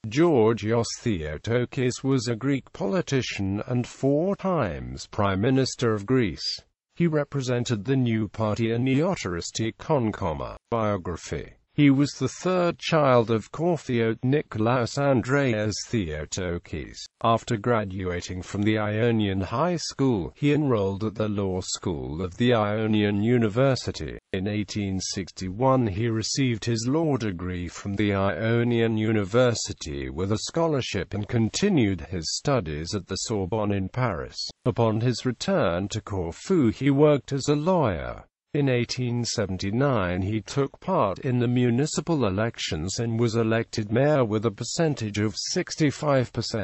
Georgios Theotokis was a Greek politician and 4 times Prime Minister of Greece. He represented the new party Neoteristikon Komma. Biography. He was the 3rd child of Theotokis Nikolaos Andreas Theotokis. After graduating from the Ionian High School, he enrolled at the law school of the Ionian University. In 1861 he received his law degree from the Ionian University with a scholarship and continued his studies at the Sorbonne in Paris. Upon his return to Corfu he worked as a lawyer. In 1879 he took part in the municipal elections and was elected mayor with a percentage of 65%.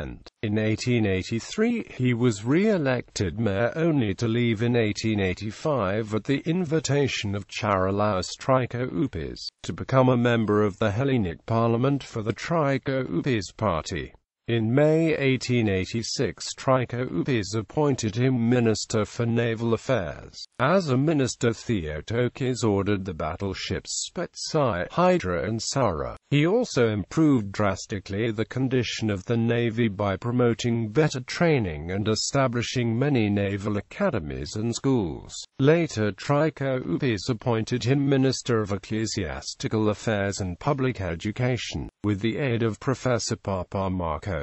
In 1883 he was re-elected mayor only to leave in 1885 at the invitation of Charalaos Trikoupis, to become a member of the Hellenic Parliament for the Trikoupis party. In May 1886 Trikoupis appointed him Minister for Naval Affairs. As a minister, Theotokis ordered the battleships Spetsi, Hydra and Sara. He also improved drastically the condition of the Navy by promoting better training and establishing many naval academies and schools. Later Trikoupis appointed him Minister of Ecclesiastical Affairs and Public Education, with the aid of Professor Papamarkos.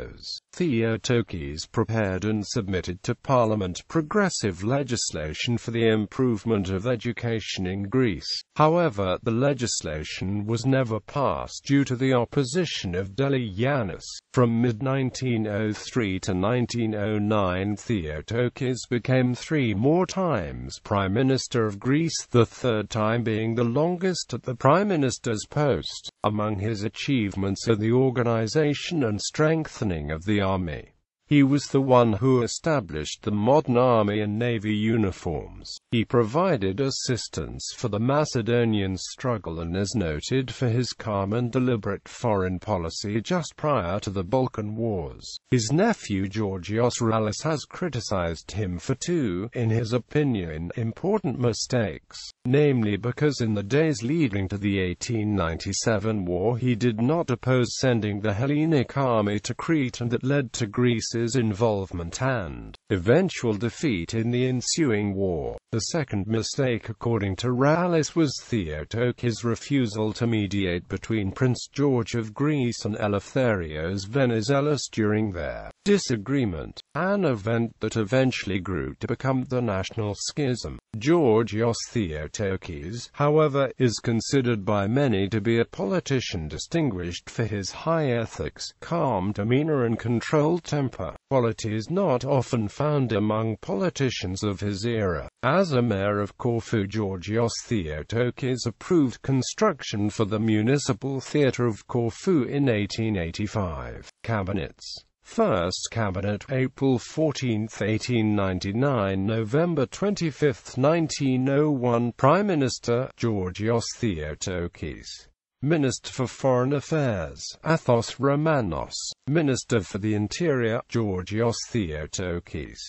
Theotokis prepared and submitted to Parliament progressive legislation for the improvement of education in Greece. However, the legislation was never passed due to the opposition of Deligiannis. From mid-1903 to 1909 Theotokis became 3 more times Prime Minister of Greece, the 3rd time being the longest at the Prime Minister's post. Among his achievements are the organization and strengthening of the army. He was the one who established the modern army and navy uniforms. He provided assistance for the Macedonian struggle and is noted for his calm and deliberate foreign policy just prior to the Balkan Wars. His nephew Georgios has criticized him for 2, in his opinion, important mistakes, namely because in the days leading to the 1897 war he did not oppose sending the Hellenic army to Crete, and that led to Greece's involvement and eventual defeat in the ensuing war. The second mistake, according to Rallis, was Theotokis' refusal to mediate between Prince George of Greece and Eleftherios Venizelos during their disagreement, an event that eventually grew to become the National Schism. Georgios Theotokis, however, is considered by many to be a politician distinguished for his high ethics, calm demeanor and controlled temper, qualities not often found among politicians of his era. As a mayor of Corfu, Georgios Theotokis approved construction for the municipal theatre of Corfu in 1885. Cabinets. First Cabinet, April 14, 1899, November 25, 1901. Prime Minister, Georgios Theotokis. Minister for Foreign Affairs, Athos Romanos. Minister for the Interior, Georgios Theotokis.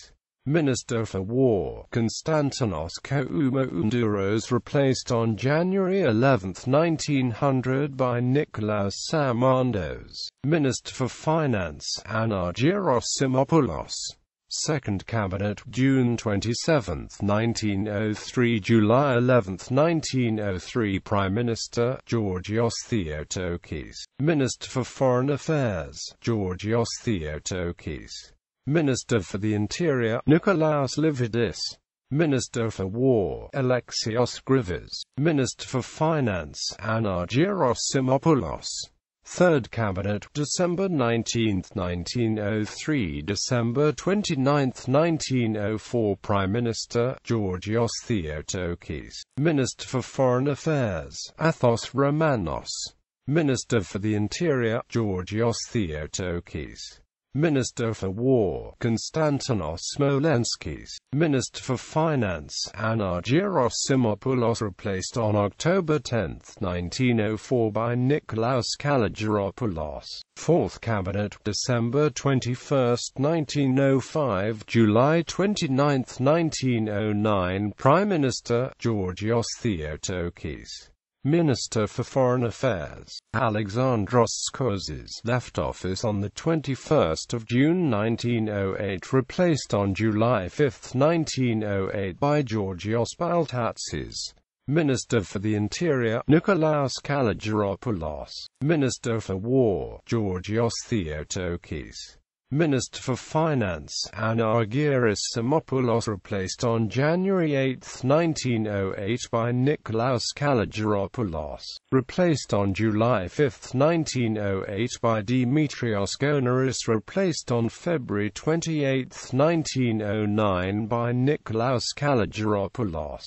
Minister for War, Konstantinos Koumoundouros, replaced on January 11, 1900 by Nikolaos Samandos. Minister for Finance, Anargyros Simopoulos. Second Cabinet, June 27, 1903 – July 11, 1903. Prime Minister, Georgios Theotokis. Minister for Foreign Affairs, Georgios Theotokis. Minister for the Interior, Nikolaos Lividis. Minister for War, Alexios Grivis. Minister for Finance, Anargyros Simopoulos. Third Cabinet, December 19, 1903 – December 29, 1904. Prime Minister, Georgios Theotokis. Minister for Foreign Affairs, Athos Romanos. Minister for the Interior, Georgios Theotokis. Minister for War, Konstantinos Smolenskis. Minister for Finance, Anargyros Simopoulos, replaced on October 10, 1904 by Nikolaos Kalogeropoulos. Fourth Cabinet, December 21, 1905 – July 29, 1909. Prime Minister, Georgios Theotokis. Minister for Foreign Affairs, Alexandros Kouzis, left office on the 21st of June 1908, replaced on July 5, 1908 by Georgios Theotokis. Minister for the Interior, Nikolaos Kalogeropoulos. Minister for War, Georgios Theotokis. Minister for Finance, Anargyris Simopoulos, replaced on January 8, 1908 by Nikolaos Kalogeropoulos, replaced on July 5, 1908 by Dimitrios Gonaris, replaced on February 28, 1909 by Nikolaos Kalogeropoulos.